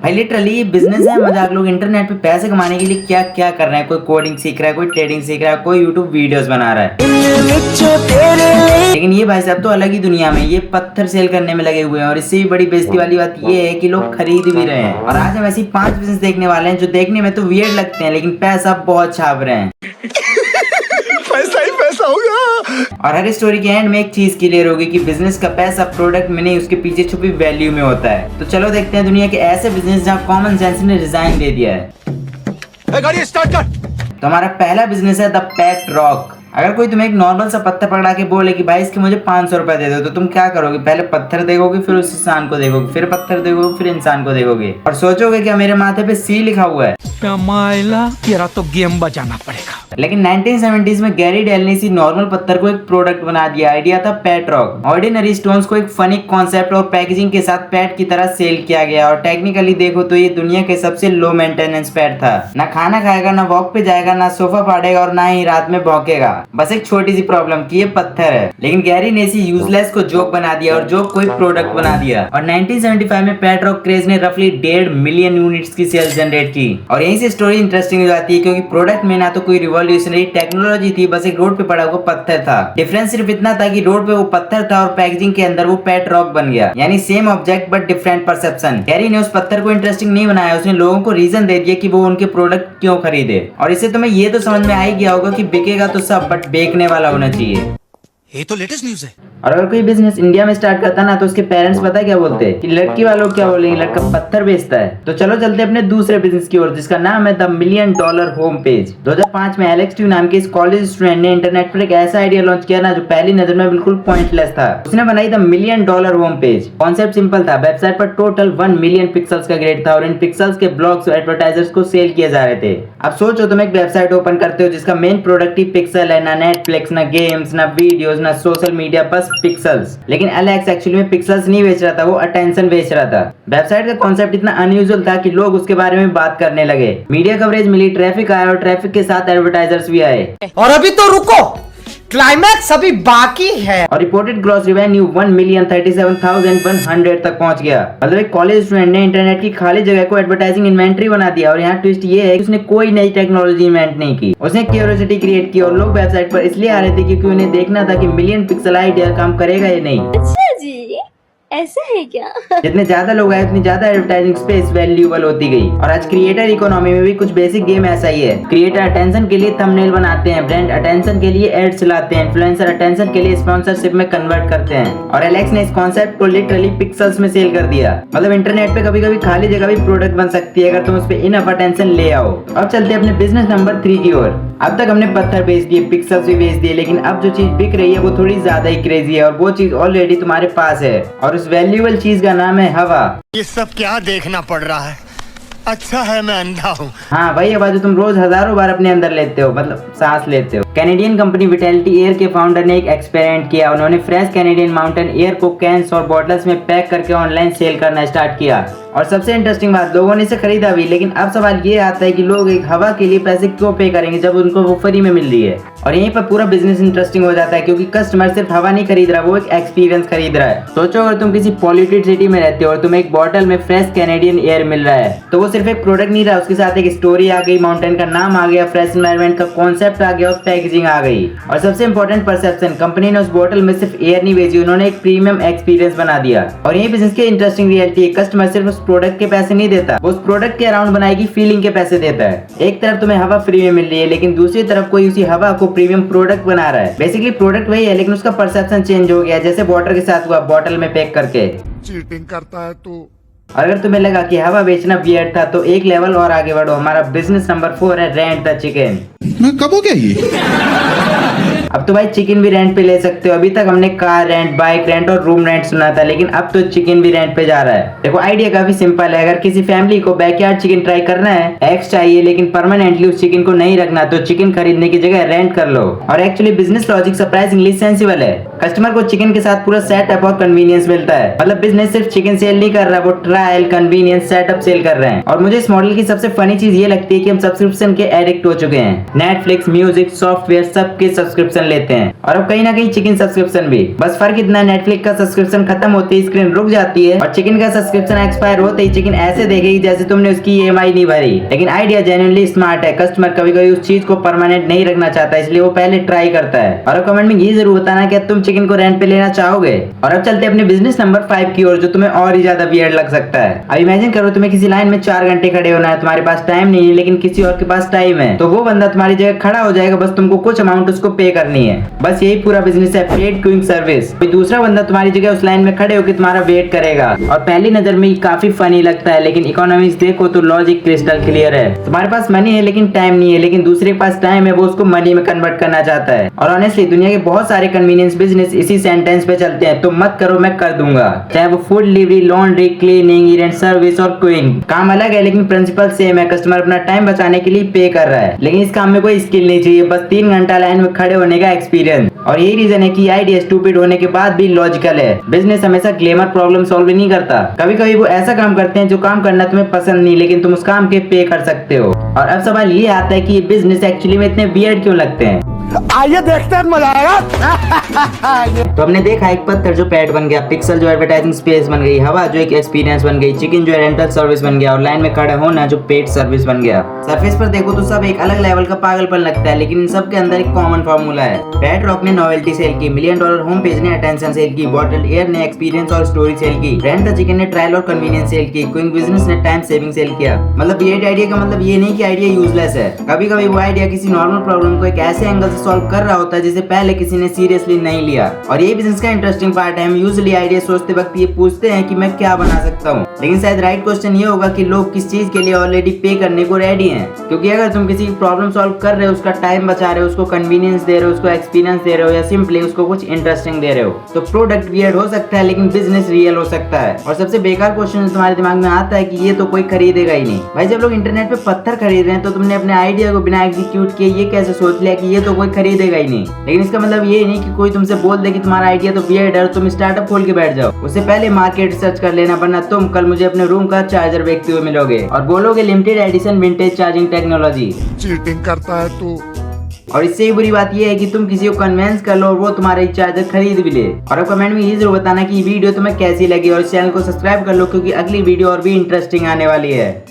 भाई literally business है मजाक। लोग इंटरनेट पे पैसे कमाने के लिए क्या क्या कर रहे हैं। कोई कोडिंग सीख रहा है, कोई ट्रेडिंग सीख रहा है, कोई यूट्यूब वीडियोस बना रहा है। लेकिन ये भाई साहब तो अलग ही दुनिया में, ये पत्थर सेल करने में लगे हुए हैं। और इससे भी बड़ी बेइज्जती वाली बात ये है कि लोग खरीद भी रहे हैं। और आज हम ऐसी 5 बिजनेस देखने वाले हैं जो देखने में तो वियर्ड लगते हैं लेकिन पैसा बहुत छाप रहे हैं। पैसा ही पैसा होगा। और हर स्टोरी के एंड में एक चीज क्लियर होगी कि बिजनेस का पैसा प्रोडक्ट में नहीं, उसके पीछे छुपी वैल्यू में होता है। तो चलो देखते हैं दुनिया के ऐसे बिजनेस जहाँ कॉमन सेंस ने रिजाइन दे दिया है। गाड़ी स्टार्ट कर। तो हमारा पहला बिजनेस है द पेट रॉक। अगर कोई तुम्हें एक नॉर्मल सा पत्थर पकड़ा के बोले कि भाई इसके मुझे 500 रुपए दे दो, तो तुम क्या करोगे? पहले पत्थर देखोगे, फिर उस इंसान को देखोगे, फिर पत्थर देखोगे, फिर इंसान को देखोगे और सोचोगे क्या मेरे माथे पे सी लिखा हुआ है। तेरा तो गेम बजाना पड़ेगा। लेकिन 1970s में गैरी डेल ने इसी नॉर्मल पत्थर को एक प्रोडक्ट बना दिया। आइडिया था पेट रॉक। ऑर्डिनरी स्टोन्स को एक फनी कॉन्सेप्ट और पैकेजिंग के साथ पेट की तरह सेल किया गया। और टेक्निकली देखो तो ये दुनिया के सबसे लो मेंटेनेंस पेट था। ना खाना खाएगा, ना वॉक पे जाएगा, ना सोफा फाड़ेगा और ना ही रात में भौंकेगा। बस एक छोटी सी प्रॉब्लम कि ये पत्थर है। लेकिन गैरी ने इसी यूजलेस को जोक बना दिया और जोक को एक प्रोडक्ट बना दिया। और 1975 में पेट रॉक क्रेज ने रफली 1.5 मिलियन यूनिट्स की सेल्स जनरेट की। और यहीं से स्टोरी इंटरेस्टिंग हो जाती है क्योंकि प्रोडक्ट में ना तो कोई रिवॉल्यूशनरी टेक्नोलॉजी थी, बस एक रोड पे पड़ा हुआ पत्थर था। डिफरेंस सिर्फ इतना था कि रोड पे वो पत्थर था और पैकेजिंग के अंदर वो पेट रॉक बन गया। यानी same object but different perception. Gary ने उस पत्थर को इंटरेस्टिंग नहीं बनाया, उसने लोगों को रीजन दे दिया कि वो उनके प्रोडक्ट क्यों खरीदे। और इससे तुम्हें ये तो समझ में आ ही गया होगा कि बिकेगा तो सब बट बेचने वाला होना चाहिए। ये तो लेटेस्ट न्यूज़ है। और अगर कोई बिजनेस इंडिया में स्टार्ट करता ना तो उसके पेरेंट्स पता क्या बोलते हैं कि लड़की वालों क्या बोलेंगे, लड़का पत्थर बेचता है। तो चलो चलते अपने दूसरे बिजनेस की ओर जिसका नाम है the million dollar home page. 2005 में एलेक्स ट्यू नाम के इस कॉलेज स्टूडेंट ने इंटरनेट पर एक ऐसा आइडिया लॉन्च किया ना जो पहली नजर में बिल्कुल पॉइंटलेस था। उसने बनाई the million dollar home page. Concept simple था। वेबसाइट पर टोटल 1 मिलियन पिक्सल्स का ग्रेड था और इन पिक्सल्स के ब्लॉग्स और एडवर्टाइजर्स को सेल किए जा रहे थे। अब सोचो तुम एक वेबसाइट ओपन करते हो जिसका मेन प्रोडक्ट ही पिक्सल है। ना नेटफ्लिक्स, ना गेम्स, ना वीडियोस, ना सोशल मीडिया, बस पिक्सल्स। लेकिन एलेक्स एक्चुअली में पिक्सल्स नहीं बेच रहा था, वो अटेंशन बेच रहा था। वेबसाइट का कॉन्सेप्ट इतना अनयूजुअल था कि लोग उसके बारे में बात करने लगे। मीडिया कवरेज मिली, ट्रैफिक आया और ट्रैफिक के साथ एडवर्टाइजर्स भी आए। और अभी तो रुको, क्लाइमैक्स अभी बाकी है। और रिपोर्टेड ग्रॉस रेवेन्यू 1,37,100 तक पहुंच गया। मतलब एक कॉलेज स्टूडेंट ने इंटरनेट की खाली जगह को एडवर्टाइजिंग इन्वेंटरी बना दिया। और यहाँ ट्विस्ट ये है कि उसने कोई नई टेक्नोलॉजी इन्वेंट नहीं की, उसने क्यूरियोसिटी क्रिएट की। और लोग वेबसाइट पर इसलिए आ रहे थे क्योंकि उन्हें देखना था कि मिलियन पिक्सल आइडिया काम करेगा या नहीं। अच्छा जी, ऐसा है क्या? जितने ज्यादा लोग आए उतनी ज्यादा एडवर्टाइजिंग स्पेस वैल्यूएबल होती गई। और आज क्रिएटर इकोनॉमी में भी कुछ बेसिक गेम ऐसा ही है। क्रिएटर अटेंशन के लिए थंबनेल बनाते हैं, ब्रांड अटेंशन के लिए एड चलाते हैं, इन्फ्लुएंसर अटेंशन के लिए स्पॉन्सरशिप में कन्वर्ट करते हैं। और एलेक्स ने इस कॉन्सेप्ट को लिटरली पिक्सल्स में सेल कर दिया। मतलब इंटरनेट पे कभी कभी खाली जगह भी प्रोडक्ट बन सकती है अगर तुम उस पे इनफ अटेंशन ले आओ। अब चलते हैं अपने बिजनेस नंबर 3 की ओर। अब तक हमने पत्थर बेच दिए, पिक्सल्स भी बेच दिए, लेकिन अब जो चीज बिक रही है वो थोड़ी ज्यादा ही क्रेजी है और वो चीज ऑलरेडी तुम्हारे पास है। और उस वैल्यूएबल चीज का नाम है हवा। ये सब क्या देखना पड़ रहा है? अच्छा है मैं अंधा हूँ। हाँ वही हवा जो तुम रोज हजारों बार अपने अंदर लेते हो, मतलब सांस लेते हो। कैनेडियन कंपनी विटैलिटी एयर के फाउंडर ने एक एक्सपेरिमेंट किया। उन्होंने फ्रेश कैनेडियन माउंटेन एयर को कैंस और बॉटल्स में पैक करके ऑनलाइन सेल करना स्टार्ट किया। और सबसे इंटरेस्टिंग बात, लोगों ने इसे खरीदा भी। लेकिन अब सवाल ये आता है कि लोग एक हवा के लिए पैसे क्यों पे करेंगे जब उनको वो फ्री में मिल रही है। और यहीं पर पूरा बिजनेस इंटरेस्टिंग हो जाता है क्योंकि कस्टमर सिर्फ हवा नहीं खरीद रहा, वो एक एक्सपीरियंस खरीद रहा है। सोचो अगर तुम किसी पॉल्यूटेड सिटी में रहते हो और तुम्हें एक बॉटल में फ्रेश कैनेडियन एयर मिल रहा है तो वो सिर्फ एक प्रोडक्ट नहीं रहा, उसके साथ एक स्टोरी आ गई, माउंटेन का नाम आ गया, फ्रेश एनवायरनमेंट का कॉन्सेप्ट आ गया और पैकेजिंग आ गई। और सबसे इंपॉर्टेंट परसेप्शन, कंपनी ने उस बॉटल में सिर्फ एयर नहीं भेजी, उन्होंने एक प्रीमियम एक्सपीरियंस बना दिया। और यही बिजनेस की इंटरेस्टिंग रियलिटी है, कस्टमर सिर्फ उस प्रोडक्ट के पैसे नहीं देता, उस प्रोडक्ट के अराउंड बनाएगी फीलिंग के पैसे देता है। एक तरफ तुम्हें हवा फ्री में मिल रही है लेकिन दूसरी तरफ कोई उसी हवा को प्रीमियम प्रोडक्ट बना रहा है। बेसिकली प्रोडक्ट वही है लेकिन उसका परसेप्शन चेंज हो गया, जैसे वाटर के साथ हुआ, बॉटल में पैक करके। चीटिंग करता है तू। अगर तुम्हें लगा कि हवा बेचना वियर्ड था तो एक लेवल और आगे बढ़ो। हमारा बिजनेस नंबर 4 है रेंट द चिकन। कब हो गया ये? अब तो भाई चिकन भी रेंट पे ले सकते हो। अभी तक हमने कार रेंट, बाइक रेंट और रूम रेंट सुना था, लेकिन अब तो चिकन भी रेंट पे जा रहा है। देखो आइडिया काफी सिंपल है। अगर किसी फैमिली को बैकयार्ड चिकन ट्राई करना है, एग्स चाहिए लेकिन परमानेंटली उस चिकन को नहीं रखना, तो चिकन खरीदने की जगह रेंट कर लो। और actually business logic surprisingly sensible है। कस्टमर को चिकन के साथ पूरा सेटअप और कन्वीनियंस मिलता है। मतलब बिजनेस सिर्फ चिकन सेल नहीं कर रहा, वो ट्रायल, कन्वीनियंस, सेटअप सेल कर रहे हैं। और मुझे इस मॉडल की सबसे फनी चीज ये लगती है कि हम सब्सक्रिप्शन के एडिक्ट हो चुके हैं। नेटफ्लिक्स, म्यूजिक, सॉफ्टवेयर सबके सब्सक्रिप्शन लेते हैं और अब कहीं ना कहीं चिकन सब्सक्रिप्शन भी। बस फर्क इतना, नेटफ्लिक्स का सब्सक्रिप्शन खत्म होते ही स्क्रीन रुक जाती है और चिकन का सब्सक्रिप्शन एक्सपायर होते ही चिकन ऐसे देखेगी जैसे तुमने उसकी EMI नहीं भरी। लेकिन आइडिया जेन्युइनली स्मार्ट है। कस्टमर कभी कभी उस चीज को परमानेंट नहीं रखना चाहता, इसलिए वो पहले ट्राई करता है। और कमेंट में ये जरूर बताना कि तुम चिकन को रेंट पे लेना चाहोगे। और अब चलते हैं अपने बिजनेस नंबर 5 की ओर, जो तुम्हें और ही ज्यादा वियर्ड लग सकता है। अब इमेजिन करो तुम्हें किसी लाइन में 4 घंटे खड़े होना है, तुम्हारे पास टाइम नहीं है लेकिन किसी और के पास टाइम है, तो वो बंदा तुम्हारी जगह खड़ा हो जाएगा, बस तुमको कुछ अमाउंट उसको पे करनी है। बस यही पूरा बिजनेस है, पेड क्यूइंग सर्विस। कोई दूसरा बंदा तुम्हारी जगह उस लाइन में खड़े होकर तुम्हारा वेट करेगा। और पहली नजर में काफी फनी लगता है, लेकिन इकोनॉमिक्स देखो तो लॉजिक क्रिस्टल क्लियर है। तुम्हारे पास मनी है लेकिन टाइम नहीं है, लेकिन दूसरे के पास टाइम है, वो उसको मनी में कन्वर्ट करना चाहता है। और ऑनेस्टली दुनिया के बहुत सारे कन्वीनियंस बिजनेस इसी सेंटेंस पे चलते हैं, तुम मत करो मैं कर दूंगा। चाहे वो food delivery, laundry, cleaning, event service और क्यूइंग, काम अलग है लेकिन प्रिंसिपल सेम है। कस्टमर अपना टाइम बचाने के लिए पे कर रहा है, लेकिन इस काम में कोई स्किल नहीं चाहिए, बस 3 घंटा लाइन में खड़े होने का एक्सपीरियंस। और यही रीजन है कि आइडिया स्टूपिड होने के बाद भी लॉजिकल है। बिजनेस हमेशा ग्लैमर प्रॉब्लम सॉल्व नहीं करता, कभी कभी वो ऐसा काम करते हैं जो काम करना तुम्हें पसंद नहीं, लेकिन तुम उस काम के पे कर सकते हो। और अब सवाल ये आता है कि ये बिजनेस एक्चुअली में इतने वियर्ड क्यों लगते हैं। आइए देखते हैं, मजा आएगा। तो हमने देखा एक पत्थर जो पैड बन गया, पिक्सल जो एडवर्टाइजिंग स्पेस बन गई, हवा जो एक एक्सपीरियंस बन गई, चिकन जो रेंटल सर्विस बन गया और लाइन में खड़ा होना जो पेड सर्विस बन गया। सरफेस पर देखो तो सब एक अलग लेवल का पागलपन लगता है, लेकिन इन सब के अंदर एक कॉमन फार्मूला है। रेड रॉक ने नॉवेल्टी सेल की, $1 मिलियन होम पेज ने अटेंशन सेल की, बॉटल्ड एयर ने एक्सपीरियंस और स्टोरी सेल की, रेंट द चिकन ने ट्रायल और कन्वीनियंस सेल की, क्विक बिजनेस ने टाइम सेविंग सेल किया। मतलब ये आइडिया का मतलब ये नहीं कि आइडिया यूजलेस है, कभी कभी वो आइडिया किसी नॉर्मल प्रॉब्लम को एक ऐसे एंगल से सॉल्व कर रहा होता है जिसे पहले किसी ने सीरियसली नहीं लिया। और ये बिजनेस का इंटरेस्टिंग पार्ट है, हम यूजुअली आइडिया सोचते वक्त ये पूछते हैं कि मैं क्या बना सकता हूँ, लेकिन शायद राइट क्वेश्चन ये होगा कि लोग किस चीज के लिए ऑलरेडी पे करने को रेडी हैं। क्योंकि अगर तुम किसी प्रॉब्लम सॉल्व कर रहे हो, उसका टाइम बचा रहे हो, उसको कन्वीनियंस दे रहे हो, उसको एक्सपीरियंस दे रहे हो, या सिंपली उसको कुछ इंटरेस्टिंग दे रहे हो, तो प्रोडक्ट वियर्ड हो सकता है लेकिन बिजनेस रियल हो सकता है। और सबसे बेकार क्वेश्चन तुम्हारे दिमाग में आता है कि ये तो कोई खरीदेगा ही नहीं। भाई जब लोग इंटरनेट पे पत्थर खरीद रहे हैं तो तुमने अपने आइडिया को बिना एग्जीक्यूट किए ये कैसे सोच लिया कि ये तो कोई खरीदेगा ही नहीं। लेकिन इसका मतलब ये नहीं कि कोई तुमसे बोल दे कि तुम्हारा आइडिया तो वियर्ड है और तुम स्टार्टअप खोल के बैठ जाओ। उससे पहले मार्केट रिसर्च कर लेना, वरना तुम कल मुझे अपने रूम का चार्जर बेचते हुए मिलोगे और बोलोगे limited edition vintage charging technology. Cheating करता है तू। और इससे ही बुरी बात यह है कि तुम किसी को कन्विंस कर लो और वो तुम्हारा चार्जर खरीद भी ले। और अब कमेंट में ये जरूर बताना कि वीडियो तुम्हें कैसी लगी और इस चैनल को सब्सक्राइब कर लो, क्योंकि अगली वीडियो और भी इंटरेस्टिंग आने वाली है।